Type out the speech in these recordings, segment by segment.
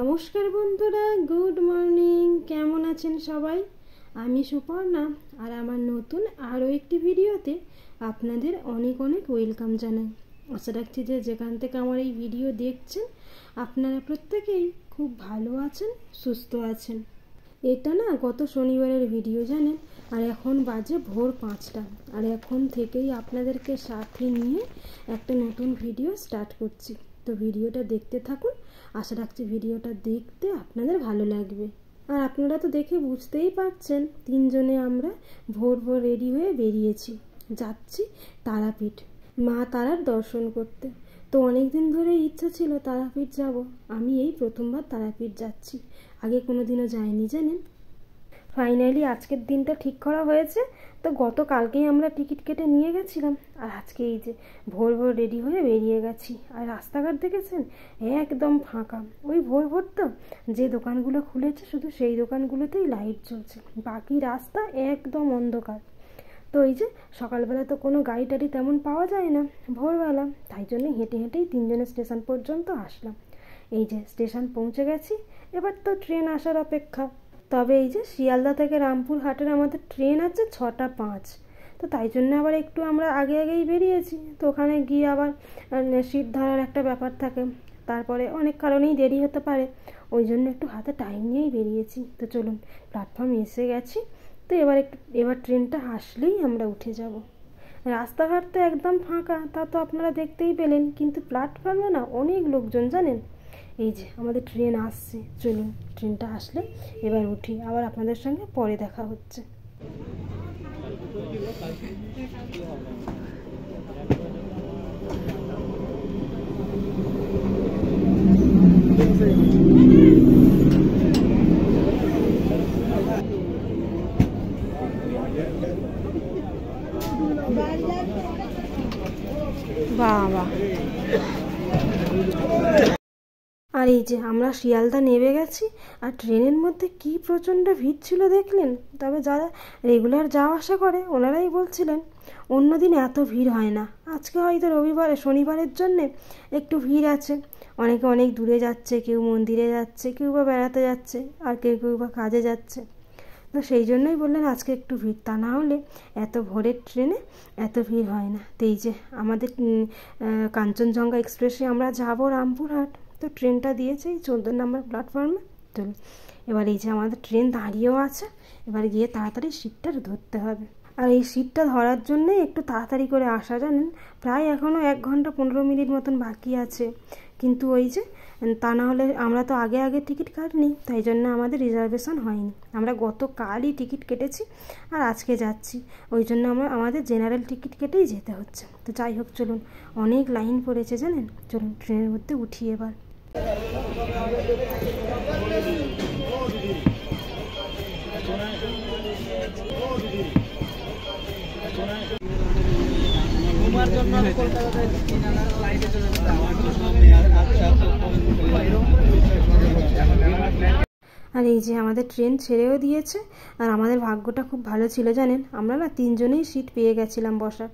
নমস্কার বন্ধুরা, good morning. কেমন আছেন সবাই? আমি সুপর্ণা, আর আমার নতুন আরও একটি ভিডিওতে আপনাদের অনেক অনেক ওয়েলকাম জানাই। আশা রাখছি যে যেখান থেকে আমার এই ভিডিও দেখছেন আপনারা প্রত্যেকেই খুব ভালো আছেন, সুস্থ আছেন। এটা না গত শনিবারের ভিডিও জানেন, আর এখন বাজে ভোর 5টা, আর এখন থেকেই আপনাদেরকে সাথে নিয়ে একটা নতুন ভিডিও স্টার্ট করছি। তো ভিডিওটা দেখতে থাকুন, আশা রাখছি ভিডিওটা দেখতে আপনাদের ভালো লাগবে। আর আপনারা তো দেখে বুঝতেই পারছেন, তিনজনে আমরা ভোর ভোর রেডি হয়ে বেরিয়েছি, যাচ্ছি তারাপীঠ, মা তারার দর্শন করতে। তো অনেক দিন ধরে ইচ্ছা ছিল তারাপীঠ যাব, আমি এই প্রথমবার তারাপীঠ যাচ্ছি, আগে কোনো দিনও যাইনি জানেন। ফাইনালি আজকের দিনটা ঠিক করা হয়েছে। তো গতকালকেই আমরা টিকিট কেটে নিয়ে গেছিলাম, আর আজকে এই যে ভোর ভোর রেডি হয়ে বেরিয়ে গেছি। আর রাস্তাঘাট দেখেছেন একদম ফাঁকা, ওই ভোর ভোর তো যে দোকানগুলো খুলেছে শুধু সেই দোকানগুলোতেই লাইট জ্বলছে, বাকি রাস্তা একদম অন্ধকার। তো এই যে সকালবেলা তো কোনো গাড়ি টাড়ি তেমন পাওয়া যায় না ভোরবেলা, তাই জন্য হেঁটে হেঁটেই তিনজনের স্টেশন পর্যন্ত আসলাম। এই যে স্টেশন পৌঁছে গেছি, এবার তো ট্রেন আসার অপেক্ষা। তবে এই যে শিয়ালদা থেকে রামপুরহাটের আমাদের ট্রেন আছে 6টা 5, তো তাই জন্য আবার একটু আমরা আগে আগেই বেরিয়েছি। তো ওখানে গিয়ে আবার সিট ধরার একটা ব্যাপার থাকে, তারপরে অনেক কারণেই দেরি হতে পারে, ওই জন্য একটু হাতে টাইম নিয়েই বেরিয়েছি। তো চলুন, প্ল্যাটফর্ম এসে গেছি। তো এবার ট্রেনটা আসলেই আমরা উঠে যাব। রাস্তাঘাট তো একদম ফাঁকা, তা তো আপনারা দেখতেই পেলেন, কিন্তু প্ল্যাটফর্মে না অনেক লোকজন জানেন। এই যে আমাদের ট্রেন আসছে, চলুন ট্রেনটা আসলে এবার উঠি, আবার আপনাদের সঙ্গে পরে দেখা হচ্ছে। বাবা, আর এই যে আমরা শিয়ালদা নেমে গেছি, আর ট্রেনের মধ্যে কি প্রচণ্ড ভিড় ছিল দেখলেন। তবে যারা রেগুলার যাওয়া আসা করে ওনারাই বলছিলেন অন্যদিন এত ভিড় হয় না, আজকে হয়তো শনিবারের জন্যে একটু ভিড় আছে। অনেকে অনেক দূরে যাচ্ছে, কেউ মন্দিরে যাচ্ছে, কেউ বা বেড়াতে যাচ্ছে, আর কেউ বা কাজে যাচ্ছে। তো সেই জন্যই বললেন আজকে একটু ভিড়, তা না হলে এত ভোরের ট্রেনে এত ভিড় হয় না। তো এই যে আমাদের কাঞ্চনজঙ্ঘা এক্সপ্রেসে আমরা যাব রামপুরহাট। তো ট্রেনটা দিয়েছে এই 14 নম্বর প্ল্যাটফর্মে। চলুন, এবার এই যে আমাদের ট্রেন দাঁড়িয়েও আছে, এবার গিয়ে তাড়াতাড়ি সিটটা ধরতে হবে। আর এই সিটটা ধরার জন্যে একটু তাড়াতাড়ি করে আসা জানেন, প্রায় এখনও 1 ঘন্টা 15 মিনিট মতন বাকি আছে। কিন্তু ওই যে তা না হলে আমরা তো আগে টিকিট কাটিনি, তাই জন্য আমাদের রিজার্ভেশন হয়নি। আমরা গতকালই টিকিট কেটেছি আর আজকে যাচ্ছি, ওই জন্য আমাদের জেনারেল টিকিট কেটেই যেতে হচ্ছে। তো যাই হোক, চলুন, অনেক লাইন পড়েছে জানেন, চলুন ট্রেনের মধ্যে উঠি এবার। আর এই যে আমাদের ট্রেন ছেড়েও দিয়েছে, আর আমাদের ভাগ্যটা খুব ভালো ছিল জানেন, আমরা না তিনজনেই সিট পেয়ে গেছিলাম বসার,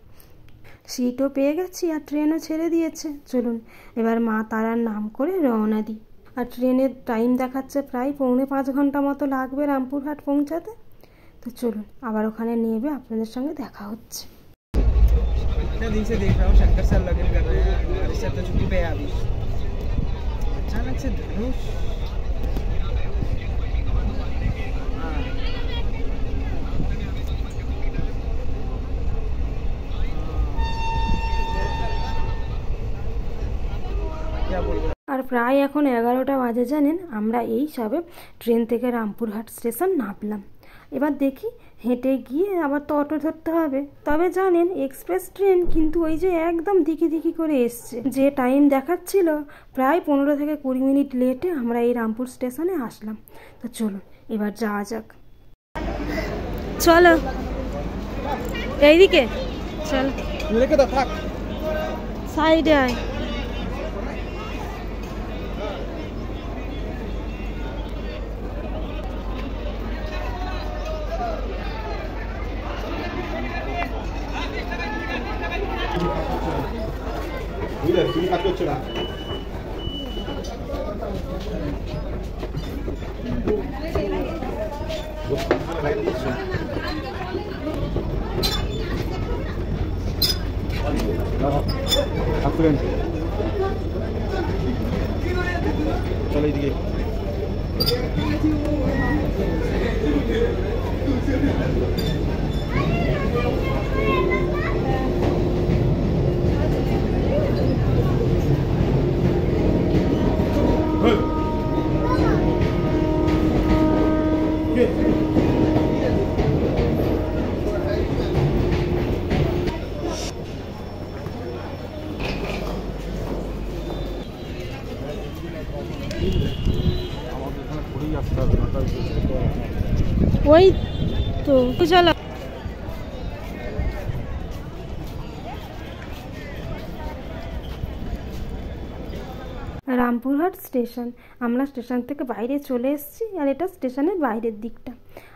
সিটও পেয়ে গেছি আর ট্রেনও ছেড়ে দিয়েছে। চলুন এবার মা তারার নাম করে রওনা দিই। আর ট্রেনের টাইম দেখাচ্ছে প্রায় 4.5 ঘন্টা মতো লাগবে রামপুরহাট পৌঁছাতে। তো চলুন আবার ওখানে নেমে আপনাদের সঙ্গে দেখা হচ্ছে। আর প্রায় এখন 11টা বাজে জানেন, আমরা এই সবে ট্রেন থেকে রামপুরহাট স্টেশন নামলাম। এবার দেখি হেঁটে গিয়ে আবার তো অটো ধরতে হবে। তবে জানেন এক্সপ্রেস ট্রেন কিন্তু ওই যে একদম দিকি করে এসছে, যে টাইম দেখাচ্ছিল প্রায় 15 থেকে 20 মিনিট লেটে আমরা এই রামপুর স্টেশনে আসলাম। তো চলুন এবার যাওয়া যাক, চলো এইদিকে চল, সাইডে আয়। বুঝলে তুমি কাজ করছো না। চলো এইদিকে। ওই তো চলো। রামপুরহাট স্টেশন, আমরা স্টেশন থেকে বাইরে চলে এসেছি, আর এটা স্টেশনের বাইরের দিকটা।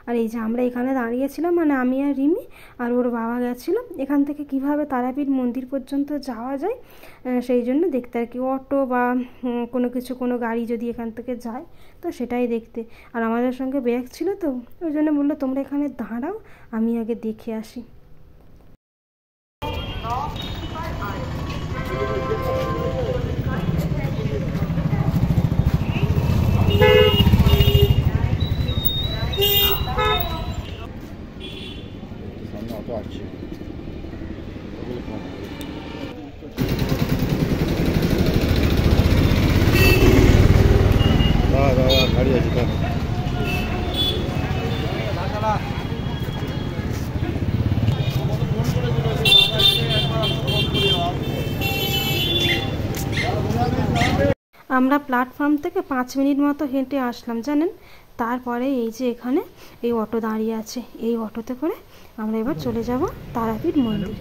আর এই যে আমরা এখানে দাঁড়িয়েছিলাম, মানে আমি আর রিমি আর ওর বাবা গেছিলাম এখান থেকে কিভাবে তারাপীঠ মন্দির পর্যন্ত যাওয়া যায় সেই জন্য দেখতে আর কি, অটো বা কোনো গাড়ি যদি এখান থেকে যায় তো সেটাই দেখতে। আর আমাদের সঙ্গে ব্যাগ ছিল তো ওই জন্য বললো তোমরা এখানে দাঁড়াও, আমি আগে দেখে আসি। গাড়ি আছে তার আমরা প্ল্যাটফর্ম থেকে 5 মিনিট মতো হেঁটে আসলাম জানেন। তারপরে এই যে এখানে এই অটো দাঁড়িয়ে আছে, এই অটোতে করে আমরা এবার চলে যাব তারাপীঠ মন্দির।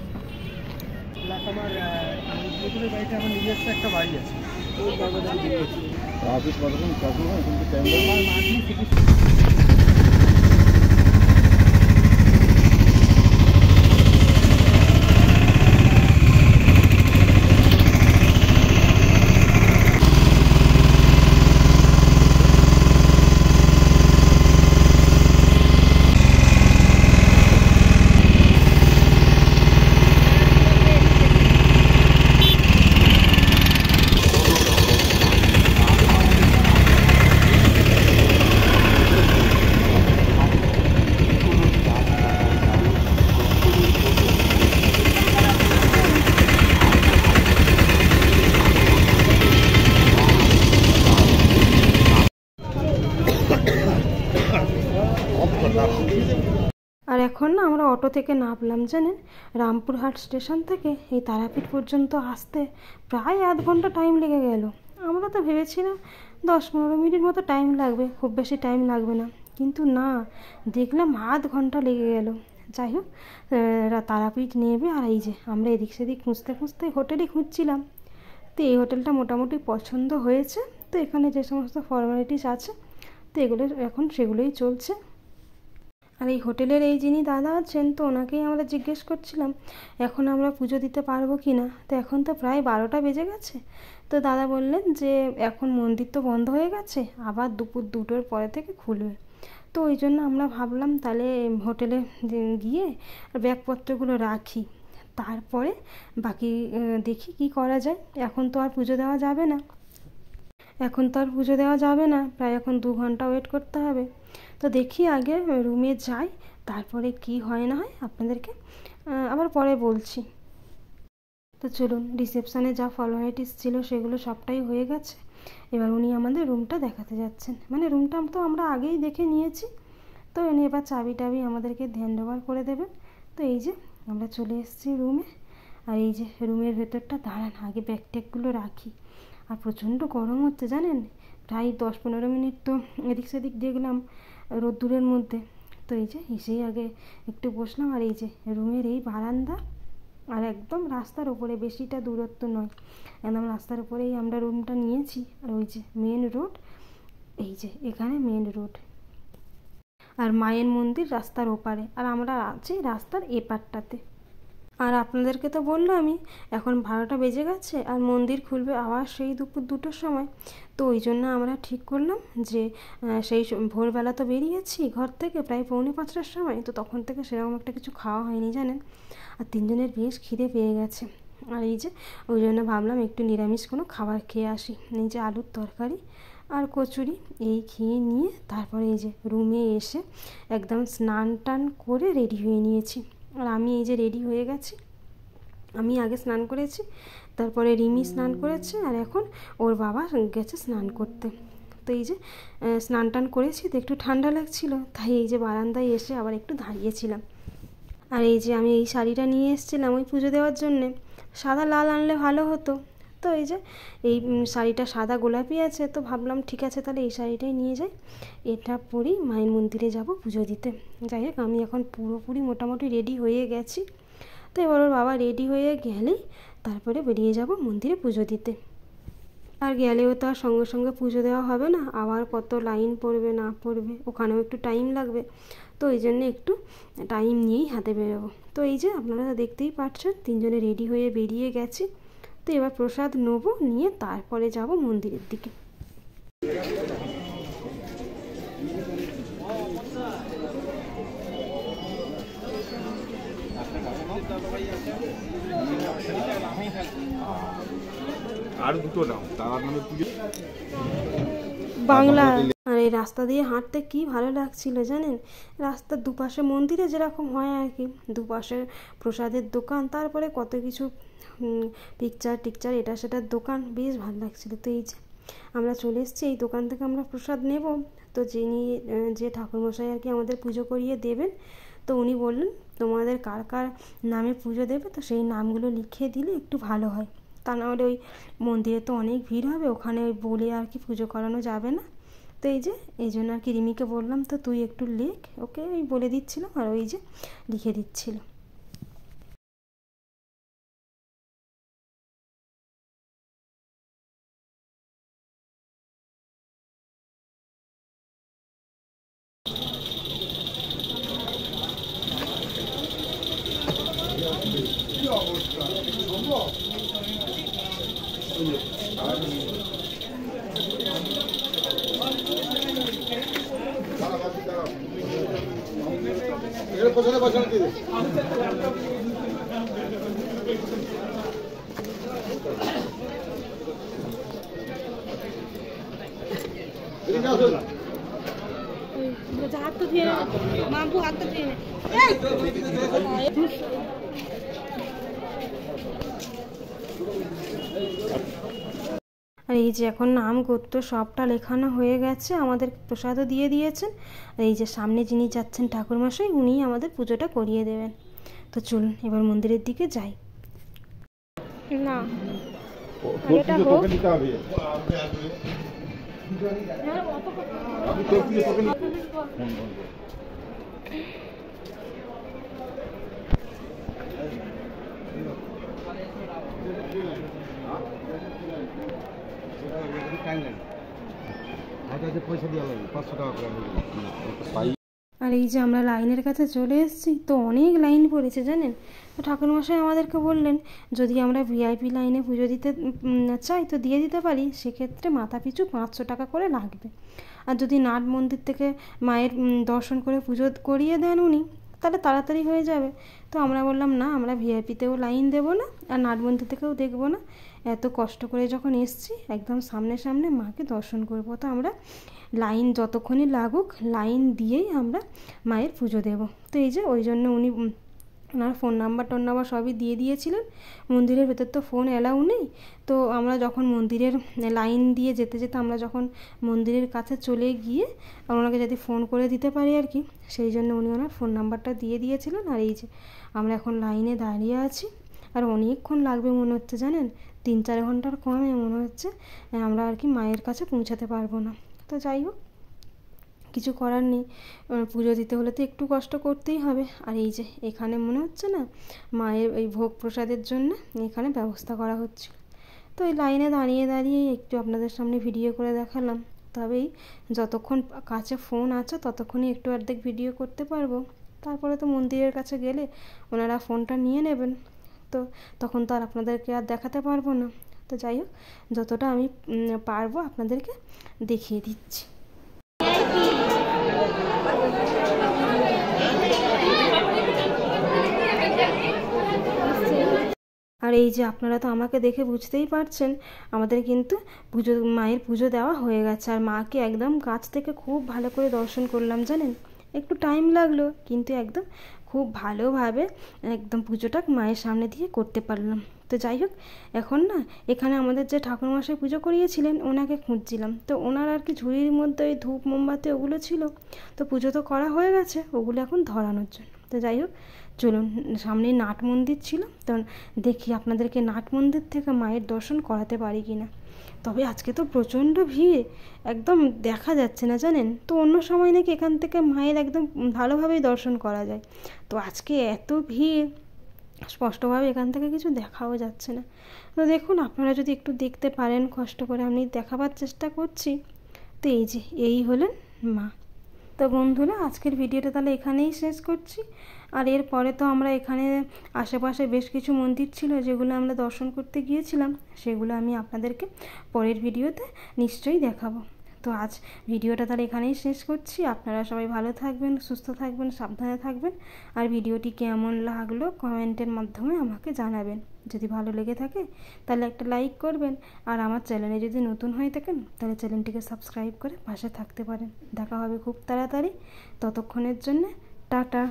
আর এখন না আমরা অটো থেকে নামলাম জানেন। রামপুরহাট স্টেশন থেকে এই তারাপীঠ পর্যন্ত আসতে প্রায় আধ ঘন্টা টাইম লেগে গেল। আমরা তো ভেবেছিলাম 10-15 মিনিট মতো টাইম লাগবে, খুব বেশি টাইম লাগবে না, কিন্তু না, দেখলাম আধ ঘন্টা লেগে গেল। যাই হোক তারাপীঠ নেবে, আর এই যে আমরা এদিক সেদিক খুঁজতে খুঁজতে হোটেলই খুঁজছিলাম, তো এই হোটেলটা মোটামুটি পছন্দ হয়েছে। তো এখানে যে সমস্ত ফর্মালিটিস আছে তো এগুলো এখন সেগুলোই চলছে। আর এই হোটেলের এই যিনি দাদা আছেন তো ওনাকেই আমরা জিজ্ঞেস করছিলাম এখন আমরা পুজো দিতে পারবো কি না। তো এখন তো প্রায় 12টা বেজে গেছে। তো দাদা বললেন যে এখন মন্দির তো বন্ধ হয়ে গেছে, আবার দুপুর 2টোর পরে থেকে খুলবে। তো ওই জন্য আমরা ভাবলাম তাহলে হোটেলে গিয়ে ব্যাগপত্রগুলো রাখি, তারপরে বাকি দেখি কি করা যায়। এখন তো আর পুজো দেওয়া যাবে না, প্রায় এখন 2 ঘন্টা ওয়েট করতে হবে। তো দেখি আগে রুমে যাই, তারপরে কি হয় না হয় আপনাদেরকে আবার পরে বলছি। তো চলুন, রিসেপশানে যা ফর্মালিটিস ছিল সেগুলো সবটাই হয়ে গেছে। এবার উনি আমাদের রুমটা দেখাতে যাচ্ছেন, মানে রুমটা তো আমরা আগেই দেখে নিয়েছি, তো উনি এবার চাবি টাবি আমাদেরকে হ্যান্ড ওভার করে দেবেন। তো এই যে আমরা চলে এসেছি রুমে, আর এই যে রুমের ভেতরটা দাঁড়ান আগে ব্যাগ ট্যাগগুলো রাখি। আর প্রচণ্ড গরম হচ্ছে জানেন, প্রায় 10-15 মিনিট তো এদিক সেদিক দেখলাম রোদ্দুরের মধ্যে। তো এই যে এসেই আগে একটু বসলাম, আর এই যে রুমের এই বারান্দা আর একদম রাস্তার ওপরে, বেশিটা দূরত্ব নয়, একদম রাস্তার উপরেই আমরা রুমটা নিয়েছি। আর ওই যে মেন রোড, এই যে এখানে মেন রোড, আর মায়ের মন্দির রাস্তার ওপারে, আর আমরা আছি রাস্তার এপারটাতে। আর আপনাদেরকে তো বললামই এখন 12টা বেজে গেছে আর মন্দির খুলবে আবার সেই দুপুর 2টোর সময়। তো ওই জন্য আমরা ঠিক করলাম যে সেই ভোরবেলা তো বেরিয়েছি ঘর থেকে প্রায় 4:45টার সময়, তো তখন থেকে সেরকম একটা কিছু খাওয়া হয়নি জানেন। আর তিনজনের বেশ খিদে পেয়ে গেছে। আর এই যে ওই জন্য ভাবলাম একটু নিরামিষ কোনো খাবার খেয়ে আসি। এই যে আলুর তরকারি আর কচুরি এই খেয়ে নিয়ে তারপরে এই যে রুমে এসে একদম স্নান টান করে রেডি হয়ে নিয়েছি। আর আমি এই যে রেডি হয়ে গেছি, আমি আগে স্নান করেছি, তারপরে রিমি স্নান করেছে, আর এখন ওর বাবা গেছে স্নান করতে। তো এই যে স্নান টান করেছি তো একটু ঠান্ডা লাগছিল, তাই এই যে বারান্দায় এসে আবার একটু দাঁড়িয়েছিলাম। আর এই যে আমি এই শাড়িটা নিয়ে এসেছিলাম ওই পুজো দেওয়ার জন্যে, সাদা লাল আনলে ভালো হতো। তো এই যে এই শাড়িটা সাদা গোলাপি আছে, তো ভাবলাম ঠিক আছে তাহলে এই শাড়িটাই নিয়ে যাই, এটা পরেই মায়ের মন্দিরে যাব পুজো দিতে। যাই হোক আমি এখন পুরোপুরি মোটামুটি রেডি হয়ে গেছি। তো এবার ওর বাবা রেডি হয়ে গেলেই তারপরে বেরিয়ে যাব মন্দিরে পুজো দিতে। আর গেলেও তো আর সঙ্গে সঙ্গে পুজো দেওয়া হবে না, আবার কত লাইন পড়বে না পড়বে, ওখানেও একটু টাইম লাগবে। তো ওই জন্য একটু টাইম নিয়েই হাতে বেরোবো। তো এই যে আপনারা দেখতেই পাচ্ছেন তিনজনে রেডি হয়ে বেরিয়ে গেছি। তো এবার প্রসাদ নেবো, নিয়ে তারপরে যাব মন্দিরের দিকে। আর দুটো নাও তার নামে পুজো বাংলা। আর এই রাস্তা দিয়ে হাঁটতে কি ভালো লাগছিল জানেন, রাস্তার দুপাশে মন্দিরে যেরকম হয় আর কি, দুপাশে প্রসাদের দোকান, তারপরে কত কিছু পিকচার টিকচার এটা সেটার দোকান, বেশ ভালো লাগছিল। তো এই যে আমরা চলে এসেছি, এই দোকান থেকে আমরা প্রসাদ নেব। তো যে ঠাকুরমশাই আর কি আমাদের পুজো করিয়ে দেবেন, তো উনি বললেন তোমাদের কার কার নামে পুজো দেবে, তো সেই নামগুলো লিখে দিলে একটু ভালো হয়, তা নাহলে ওই মন্দিরে তো অনেক ভিড় হবে, ওখানে ওই বলে আর কি পুজো করানো যাবে না। তো এই জন্য আর কি রিমিকে বললাম তো তুই একটু লেখ, ওকে ওই বলে দিচ্ছিলাম আর ওই যে লিখে দিচ্ছিল। হাত তো দিয়ে মাম্পু হাত তো দিয়ে আর এই যে এখন নাম গোত্র সবটা লেখানো হয়ে গেছে, আমাদের প্রসাদও দিয়ে দিয়েছেন। আর এই যে সামনে যিনি যাচ্ছেন ঠাকুরমশাই, উনিই আমাদের পুজোটা করিয়ে দেবেন। তো চলুন এবার মন্দিরের দিকে যাই। না এটা হোক আর এই যে আমরা লাইনের কাছে চলে এসেছি, তো অনেক লাইন পড়েছে জানেন। তো ঠাকুরমশাই আমাদেরকে বললেন যদি আমরা ভিআইপি লাইনে পুজো দিতে চাই তো দিয়ে দিতে পারি, সেক্ষেত্রে মাথা পিছু 500 টাকা করে লাগবে। আর যদি নাট মন্দির থেকে মায়ের দর্শন করে পুজো করিয়ে দেন উনি, তাহলে তাড়াতাড়ি হয়ে যাবে। তো আমরা বললাম না, আমরা ভিআইপিতেও লাইন দেবো না আর নাট মন্দির থেকেও দেখবো না, এত কষ্ট করে যখন এসছি একদম সামনে সামনে মাকে দর্শন করবো। তো আমরা লাইন যতক্ষণই লাগুক লাইন দিয়েই আমরা মায়ের পুজো দেব। তো এই যে ওই জন্য উনি ওনার ফোন নাম্বার সবই দিয়ে দিয়েছিলেন। মন্দিরের ভেতর তো ফোন অ্যালাউ নেই, তো আমরা যখন মন্দিরের লাইন দিয়ে যেতে যেতে আমরা যখন মন্দিরের কাছে চলে গিয়ে ওনাকে যদি ফোন করে দিতে পারি আর কি, সেই জন্য উনি ওনার ফোন নাম্বারটা দিয়ে দিয়েছিলেন। আর এই যে আমরা এখন লাইনে দাঁড়িয়ে আছি, আর অনেকক্ষণ লাগবে মনে হচ্ছে জানেন, 3-4 ঘন্টার কমে মনে হচ্ছে আমরা আর কি মায়ের কাছে পৌঁছাতে পারবো না। তো যাই হোক, কিছু করার নেই, পুজো দিতে হলে তো একটু কষ্ট করতেই হবে। আর এই যে এখানে মনে হচ্ছে না মায়ের এই ভোগ প্রসাদের জন্য এখানে ব্যবস্থা করা হচ্ছে। তো এই লাইনে দাঁড়িয়ে দাঁড়িয়ে একটু আপনাদের সামনে ভিডিও করে দেখালাম। তবেই যতক্ষণ কাছে ফোন আছে ততক্ষণই একটু অর্ধেক ভিডিও করতে পারবো। তারপরে তো মন্দিরের কাছে গেলে ওনারা ফোনটা নিয়ে নেবেন, তো তখন তো আর আপনাদেরকে আর দেখাতে পারবো না। তো যাই হোক, যতটা আমি পারবো আপনাদেরকে দেখিয়ে দিচ্ছি। আর এই যে আপনারা তো আমাকে দেখে বুঝতেই পারছেন, আমাদের কিন্তু মায়ের পুজো দেওয়া হয়ে গেছে। আর মাকে একদম কাছ থেকে খুব ভালো করে দর্শন করলাম জানেন, একটু টাইম লাগলো কিন্তু একদম খুব ভালোভাবে একদম পুজোটা মায়ের সামনে দিয়ে করতে পারলাম। তো যাই হোক, এখন না এখানে আমাদের যে ঠাকুরমশাই পুজো করিয়েছিলেন ওনাকে খুঁজছিলাম, তো ওনার আর কি ঝুড়ির মধ্যে ওই ধূপ মোমবাতি ওগুলো ছিল, তো পুজো তো করা হয়ে গেছে, ওগুলো এখন ধরানোর জন্য। তো যাই হোক, চলুন, সামনেই নাট মন্দির ছিল, তো দেখি আপনাদেরকে নাট মন্দির থেকে মায়ের দর্শন করাতে পারি কি না। তবে আজকে তো প্রচণ্ড ভিড়, একদম দেখা যাচ্ছে না জানেন। তো অন্য সময় নাকি এখান থেকে মায়ের একদম ভালোভাবেই দর্শন করা যায়, তো আজকে এত ভিড়, স্পষ্টভাবে এখান থেকে কিছু দেখাও যাচ্ছে না। তো দেখুন, আপনারা যদি একটু দেখতে পারেন কষ্ট করে, আমি দেখাবার চেষ্টা করছি। তো এই যে এই হলেন মা। তো বন্ধুরা, আজকের ভিডিওটা তাহলে এখানেই শেষ করছি। আর এরপরে তো আমরা এখানে আশেপাশে বেশ কিছু মন্দির ছিল যেগুলো আমরা দর্শন করতে গিয়েছিলাম, সেগুলো আমি আপনাদেরকে পরের ভিডিওতে নিশ্চয়ই দেখাবো। তো আজ ভিডিওটা তাহলে এখানেই শেষ করছি। আপনারা সবাই ভালো থাকবেন, সুস্থ থাকবেন, সাবধানে থাকবেন। আর ভিডিওটি কেমন লাগলো কমেন্টের মাধ্যমে আমাকে জানাবেন। যদি ভালো লেগে থাকে তাহলে একটা লাইক করবেন, আর আমার চ্যানেলে যদি নতুন হয়ে থাকেন তাহলে চ্যানেলটিকে সাবস্ক্রাইব করে পাশে থাকতে পারেন। দেখা হবে খুব তাড়াতাড়ি, ততক্ষণের জন্য টাটা।